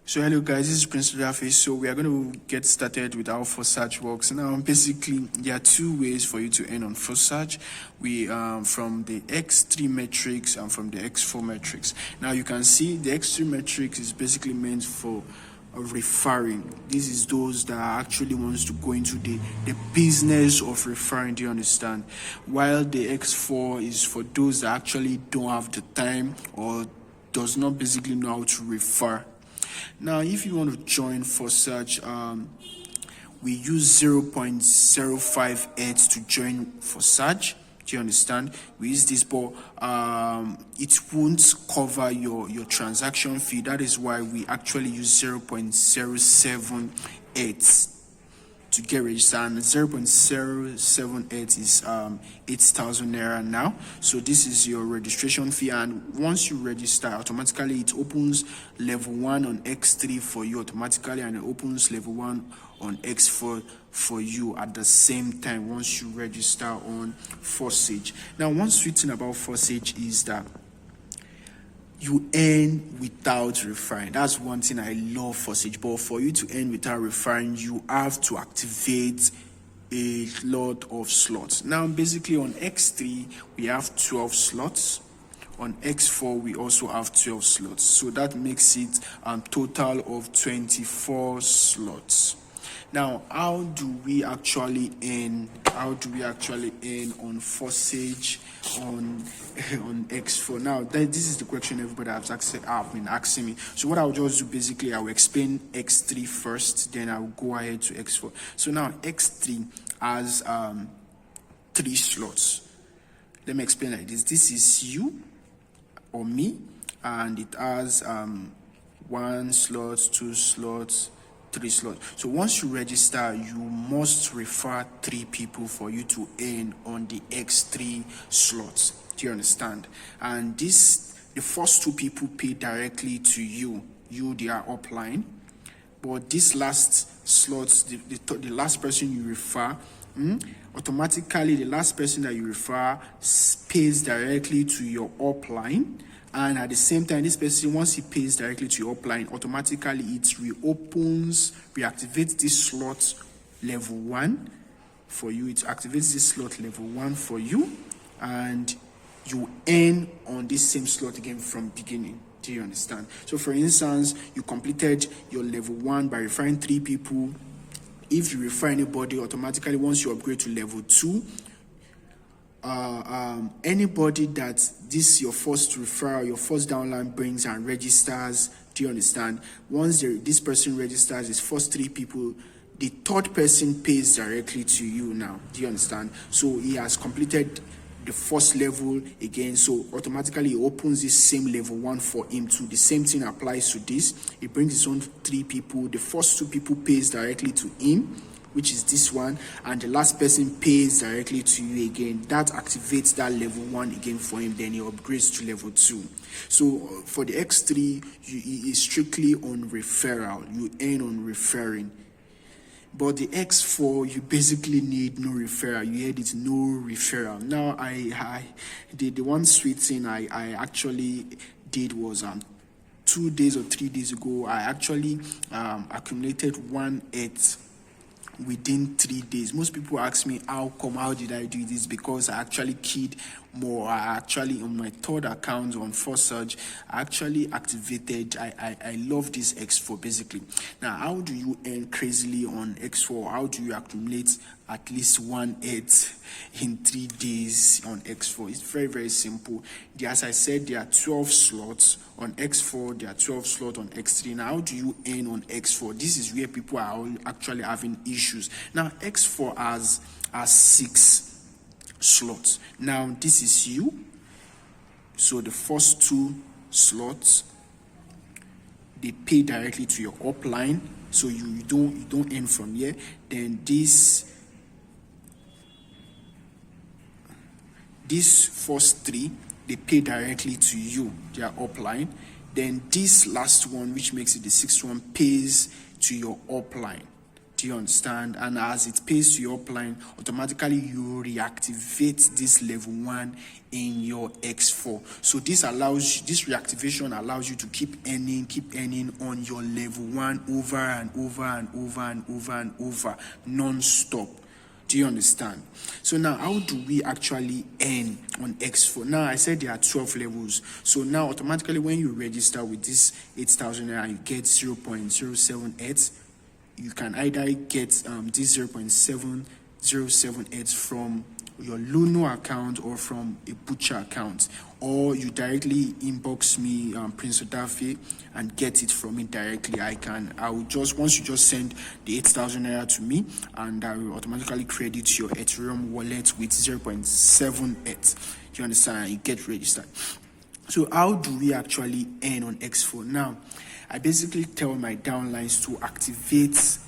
So hello guys, this is Prince Rafi. So we are going to get started with how FORSAGE works. Now basically there are two ways for you to earn on FORSAGE. We from the X3 metrics and from the X4 metrics. Now you can see the X3 metrics is basically meant for referring. This is those that actually wants to go into the business of referring. Do you understand? While the X4 is for those that actually don't have the time or does not basically know how to refer. Now, if you want to join FORSAGE, we use 0.058 to join FORSAGE. Do you understand? We use this, but it won't cover your transaction fee. That is why we actually use 0.078 to get registered, and 0.078 is 8,000 naira now. So this is your registration fee, and once you register, automatically it opens level 1 on X3 for you automatically, and it opens level 1 on X4 for you at the same time once you register on FORSAGE. Now, one sweet thing about FORSAGE is that you earn without referring. That's one thing I love FORSAGE. But for you to earn without referring, you have to activate a lot of slots. Now, basically on X3, we have 12 slots. On X4, we also have 12 slots. So that makes it a total of 24 slots. Now, how do we actually earn? How do we actually earn on FORSAGE on X4? Now, this is the question everybody has been asking me. So what I'll just do, basically, I will explain X3 first, then I'll go ahead to X4. So now X3 has 3 slots. Let me explain like this. This is you or me, and it has 1 slot, 2 slots, 3 slots. So once you register, you must refer 3 people for you to earn on the X3 slots. Do you understand? And the first 2 people pay directly to you. They are Upline. But this last slots, the last person you refer, automatically the last person that you refer pays directly to your Upline. And at the same time, this person, once he pays directly to your Upline, automatically it reactivates this slot level 1 for you. It activates this slot level 1 for you, and you earn on this same slot again from beginning. Do you understand? So for instance, you completed your level 1 by referring 3 people. If you refer anybody, automatically once you upgrade to level 2, anybody that this your first referral, your first downline brings and registers, do you understand? Once this person registers his first 3 people, the 3rd person pays directly to you now. Do you understand? So he has completed the first level again, so automatically he opens this same level 1 for him too. The same thing applies to this. He brings his own 3 people. The first 2 people pays directly to him, which is this one, and the last person pays directly to you again. That activates that level 1 again for him, then he upgrades to level 2. So for the X3, it is strictly on referral. You earn on referring. But the X4, you basically need no referral. You heard it, no referral. Now, the one sweet thing I actually did was 2 days or 3 days ago, I actually accumulated 1/8 within 3 days. Most people ask me, how did I do this? Because I actually keyed more. I actually, on my 3rd account on FORSAGE, I actually activated, I love this X4 basically. Now, how do you earn crazily on X4? How do you accumulate at least 1/8 in 3 days on X4? It's very, very simple. As I said, there are 12 slots on X4, there are 12 slots on X3. Now, how do you earn on X4? This is where people are actually having issues. Now, X4 has 6 slots. Now, this is you. So the first 2 slots, they pay directly to your Upline, so you don't earn from here. Then this first 3, they pay directly to you, their Upline. Then this last one, which makes it the 6th one, pays to your Upline. Do you understand? And as it pays to your upline, automatically you reactivate this level 1 in your X4. So this reactivation allows you to keep earning on your level 1 over and over non-stop. Do you understand? So now, how do we actually earn on X4? Now, I said there are 12 levels. So now, automatically, when you register with this 8,000 naira, you get 0.078. You can either get this 0.7078 from your Luno account or from a butcher account, or you directly inbox me, Prince Odafe, and get it from me directly. Once you just send the 8,000 naira to me, and I will automatically credit your Ethereum wallet with 0.78. You understand? You get registered. So how do we actually earn on X4? Now, I basically tell my downlines to activate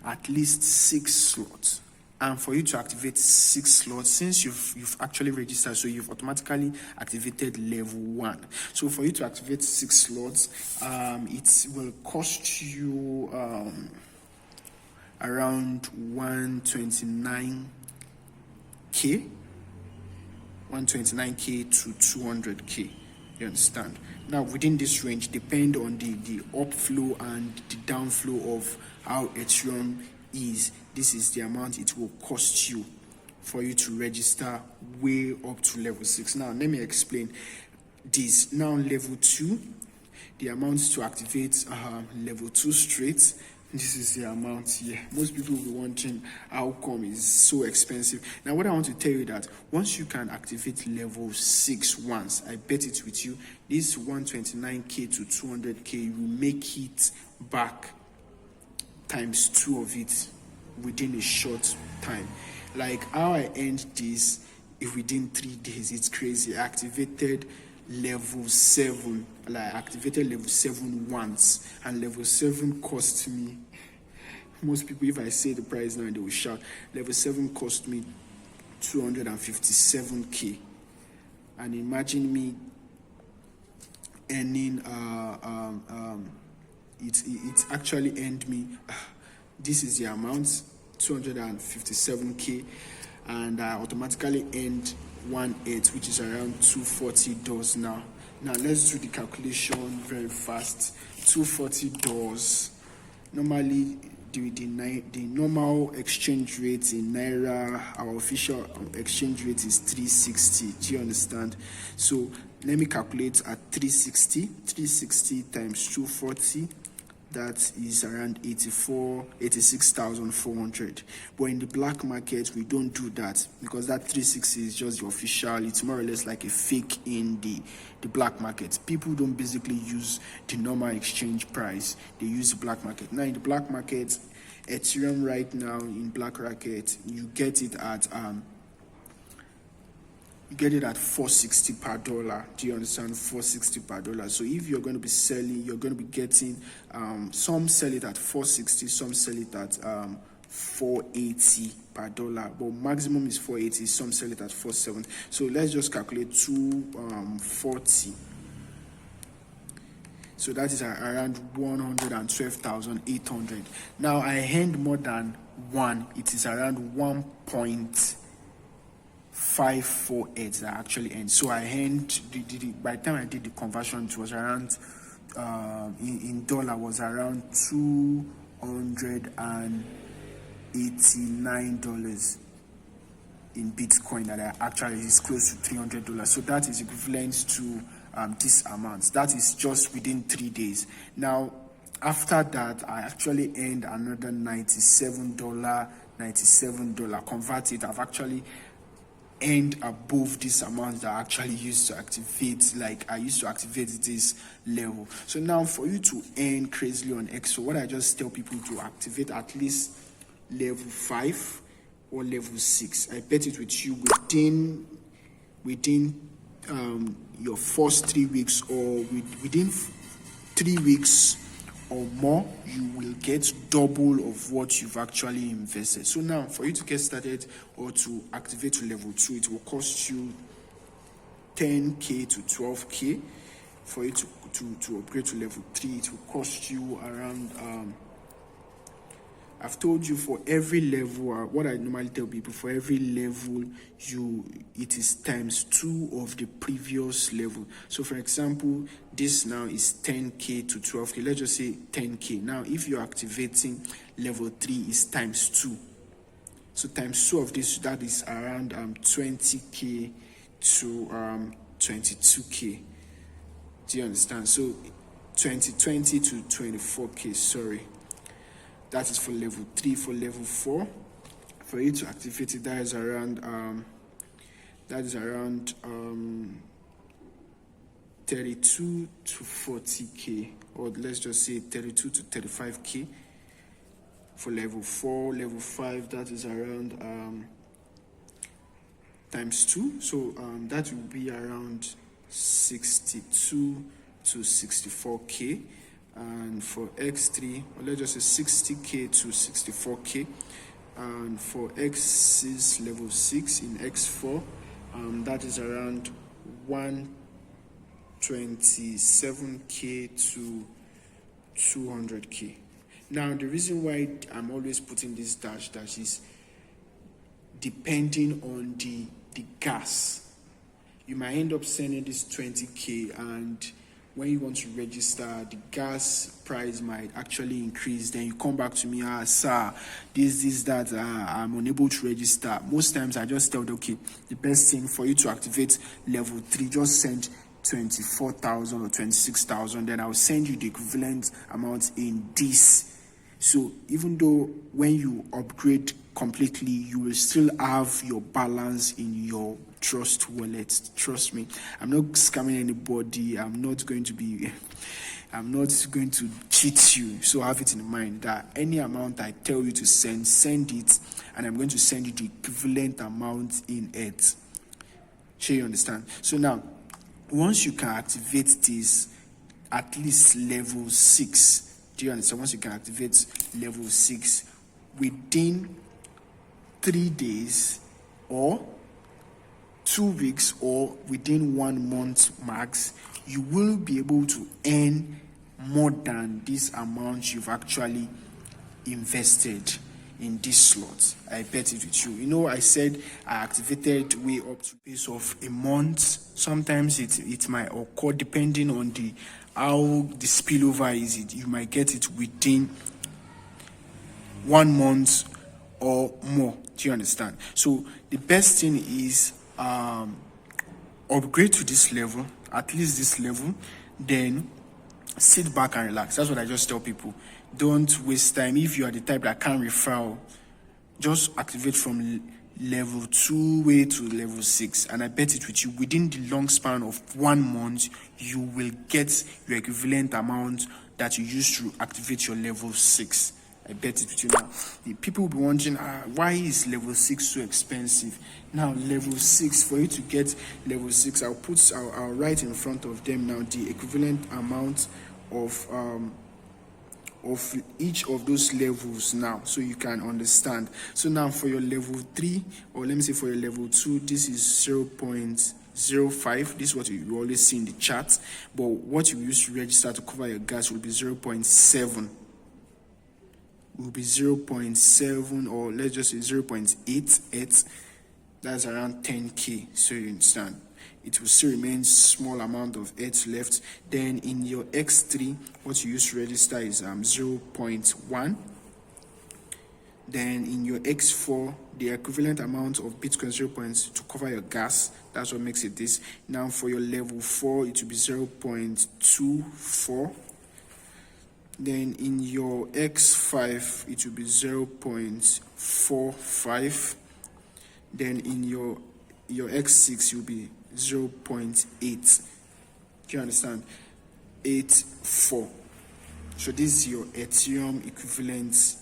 at least 6 slots. And for you to activate 6 slots, since you've actually registered, so you've automatically activated level 1. So for you to activate 6 slots, it will cost you around 129k to 200k. You understand? Now, within this range, depend on the upflow and the downflow of how Ethereum is. This is the amount it will cost you for you to register way up to level 6. Now, let me explain this. Now, level 2, the amount to activate level 2 straight. This is the amount here. Most people will be wondering how come it's so expensive. Now, what I want to tell you that once you can activate level 6 once, I bet it with you, this 129k to 200k, you make it back times 2 of it within a short time. Like how I earned this within 3 days, it's crazy. I activated level 7. I activated level 7 once, and level 7 cost me, most people, if I say the price now, they will shout. Level 7 cost me 257k, and imagine me earning it actually earned me, this is the amount, 257k, and I automatically earned 1/8, which is around $240 now. Now let's do the calculation very fast. $240. Normally, the normal exchange rate in naira, our official exchange rate is 360. Do you understand? So let me calculate at 360 times 240. That is around 86,400. But in the black market, we don't do that, because that 360 is just the official. It's more or less like a fake in the black market. People don't basically use the normal exchange price. They use the black market. Now, in the black market, Ethereum right now in black market, you get it at 460 per dollar. Do you understand? 460 per dollar. So if you're going to be selling, you're going to be getting, some sell it at 460, some sell it at 480 per dollar, but maximum is 480. Some sell it at 470. So let's just calculate 240. So that is around 112,800. Now I earned more than 1. It is around 1.548 that I actually earned. So I earned, by the time I did the conversion, it was around, in dollar was around $289 in Bitcoin, that I actually is close to $300. So that is equivalent to this amount. That is just within 3 days. Now, after that, I actually earned another $97. Convert it, I've actually earned above this amount that I actually used to activate. Like I used to activate this level. So now, for you to earn crazily on XO, what I just tell people to activate at least level 5 or level 6. I bet it with you within your first 3 weeks, or within 3 weeks or more, you will get double of what you've actually invested. So now, for you to get started or to activate to level 2, it will cost you 10k to 12k. For you to upgrade to level 3, it will cost you I've told you for every level, what I normally tell people, for every level, it is times 2 of the previous level. So for example, this now is 10k to 12k. Let's just say 10k. Now, if you're activating level 3, is times 2. So times 2 of this, that is around 20k to 22k. Do you understand? So 20 to 24k, sorry. That is for level 3. For level 4, for you to activate it, that is around 32 to 40k, or let's just say 32 to 35k. For level 4, level 5, that is around times 2, so that will be around 62 to 64k. And for X3, or let's just say 60k to 64k. And for X6 level 6 in X4, that is around 127k to 200k. Now, the reason why I'm always putting this dash is depending on the gas. You might end up sending this 20k, and when you want to register, the gas price might actually increase. Then you come back to me, sir, that, I'm unable to register. Most times I just tell them, okay, the best thing for you to activate level 3, just send 24,000 or 26,000. Then I'll send you the equivalent amount in this. So even though when you upgrade completely, you will still have your balance in your Trust wallet. Trust me, I'm not scamming anybody. I'm not going to cheat you. So have it in mind that any amount I tell you to send it, and I'm going to send you the equivalent amount in it. Sure, you understand? So now, once you can activate this, at least level 6. Do you understand? Once you can activate level 6 within 3 days or 2 weeks or within 1 month max, you will be able to earn more than this amount you've actually invested in this slot. I bet it with you. You know, I said I activated way up to the pace of a month. Sometimes it might occur depending on how the spillover is. You might get it within 1 month or more. Do you understand? So the best thing is upgrade to this level, at least this level, then sit back and relax. That's what I just tell people. Don't waste time. If you are the type that can't refer, just activate from level 2 way to level 6, and I bet it with you, within the long span of 1 month, you will get your equivalent amount that you used to activate your level 6. I bet it with you. Now, the people will be wondering, why is level 6 so expensive? Now, level 6, for you to get level 6, I'll write in front of them now the equivalent amount of each of those levels now, so you can understand. So now for your level 3, or let me say for your level 2, this is 0.05. This is what you always see in the chat, but what you use to register to cover your gas will be 0.7. Will be 0.7, or let's just say 0.88. That's around 10k. So you understand, it will still remain small amount of 8 left. Then in your X3, what you use to register is 0.1. Then in your X4, the equivalent amount of Bitcoin 0. to cover your gas. That's what makes it this. Now for your level 4, it will be 0.24. Then in your X5, it will be 0.45. Then in your X6, you'll be 0.8. Do you understand? 84. So this is your Ethereum equivalent.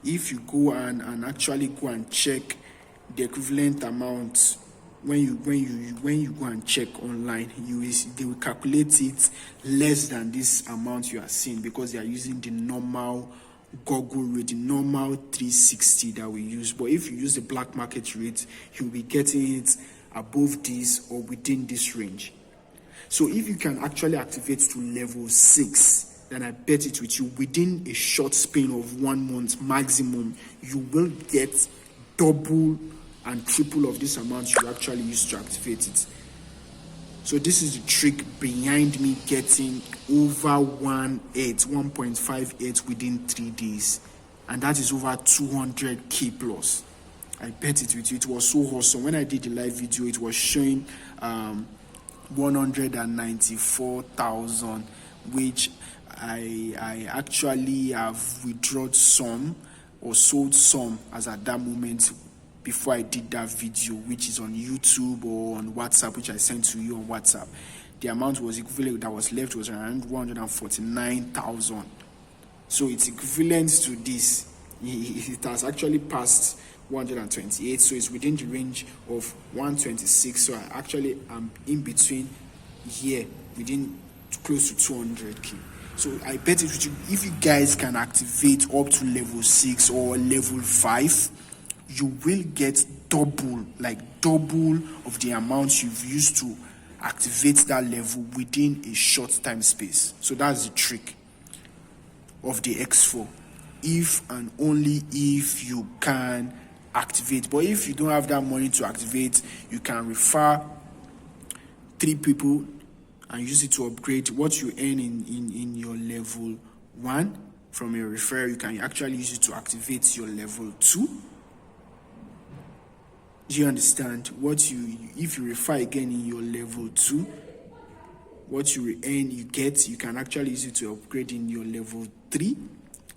If you go and actually go and check the equivalent amount, when you go and check online, they will calculate it less than this amount you are seeing, because they are using the normal Google rate, the normal 360 that we use. But if you use the black market rate, you'll be getting it above this or within this range. So if you can actually activate to level 6, then I bet it with you, within a short span of 1 month maximum, you will get double and triple of this amount you actually used to activate it. So this is the trick behind me getting over 1.58 within 3 days, and that is over 200k plus. I bet it with you. It was so awesome. When I did the live video, it was showing 194,000, which I actually have withdrawn some or sold some as at that moment before I did that video, which is on YouTube or on WhatsApp, which I sent to you on WhatsApp. The amount was equivalent that was left was around 149,000. So it's equivalent to this. It has actually passed 128, so it's within the range of 126. So I actually am in between here, within close to 200k. So I bet if you guys can activate up to level 6 or level 5, you will get double of the amount you've used to activate that level within a short time space. So that's the trick of the X4, if and only if you can activate. But if you don't have that money to activate, you can refer 3 people and use it to upgrade what you earn in your level 1 from your referral. You can actually use it to activate your level 2. Do you understand? If you refer again in your level 2, what you earn, you can actually use it to upgrade in your level 3.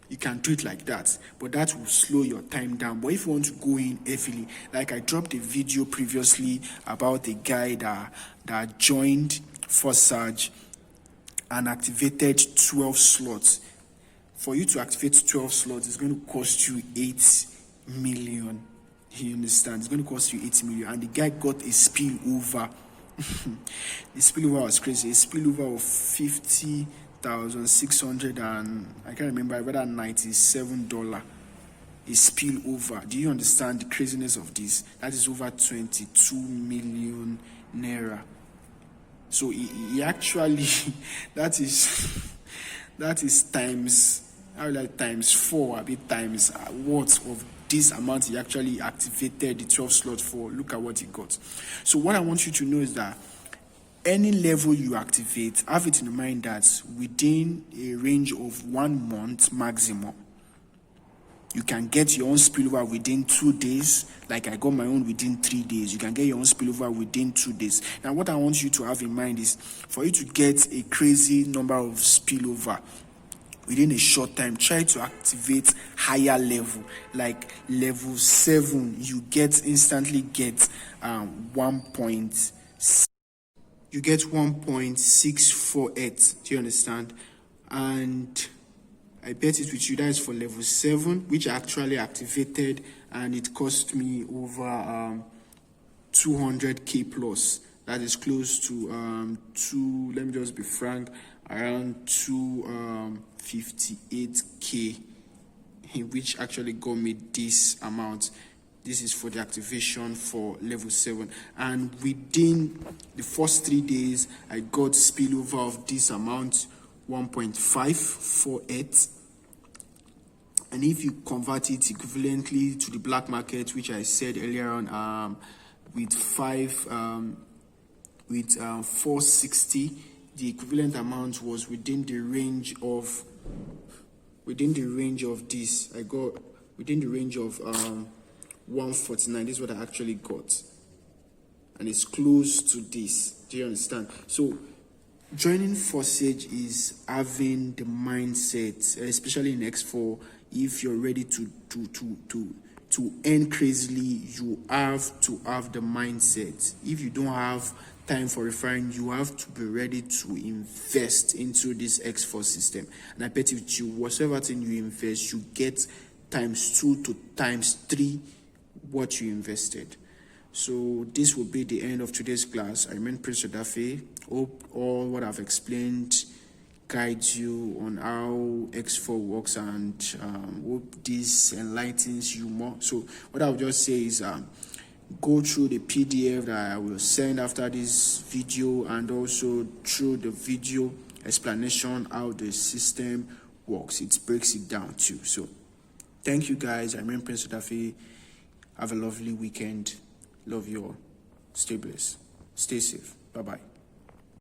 You can do it like that, but that will slow your time down. But if you want to go in heavily, like I dropped a video previously about a guy that joined FORSAGE and activated 12 slots. For you to activate 12 slots, it's going to cost you 8 million. You understand? It's going to cost you 8 million. And the guy got a spillover. The spillover was crazy. A spillover of 50,600 and I can't remember, whether $97. A spillover. Do you understand the craziness of this? That is over 22 million naira. So he actually that is times, I would like times 4, a bit times what of this amount he actually activated the 12 slot for. Look at what he got. So what I want you to know is that any level you activate, have it in mind that within a range of 1 month maximum, you can get your own spillover within 2 days. Like I got my own within 3 days. You can get your own spillover within 2 days. Now, what I want you to have in mind is for you to get a crazy number of spillover within a short time, try to activate higher level, like level 7. You instantly get 1.648. Do you understand? And I bet it with you, that is for level 7, which I actually activated, and it cost me over 200k plus. That is close to let me just be frank, around 258k, which actually got me this amount. This is for the activation for level 7, and within the first 3 days I got spillover of this amount, 1.548. And if you convert it equivalently to the black market, which I said earlier on, with 460, the equivalent amount was within the range of this. I got within the range of 149. This is what I actually got, and it's close to this. Do you understand? So joining FORSAGE is having the mindset, especially in X4. If you're ready to earn crazily, you have to have the mindset. If you don't have time for referring, you have to be ready to invest into this X4 system. And I bet if you, whatever thing you invest, you get times 2 to times 3 what you invested. So this will be the end of today's class. I remain Prince Odafe. Hope all what I've explained guides you on how X4 works, and hope this enlightens you more. So what I'll just say is go through the PDF that I will send after this video, and also through the video explanation how the system works. It breaks it down too. So thank you guys. I remain Prince Odafe. Have a lovely weekend. Love you all. Stay blessed. Stay safe. Bye-bye.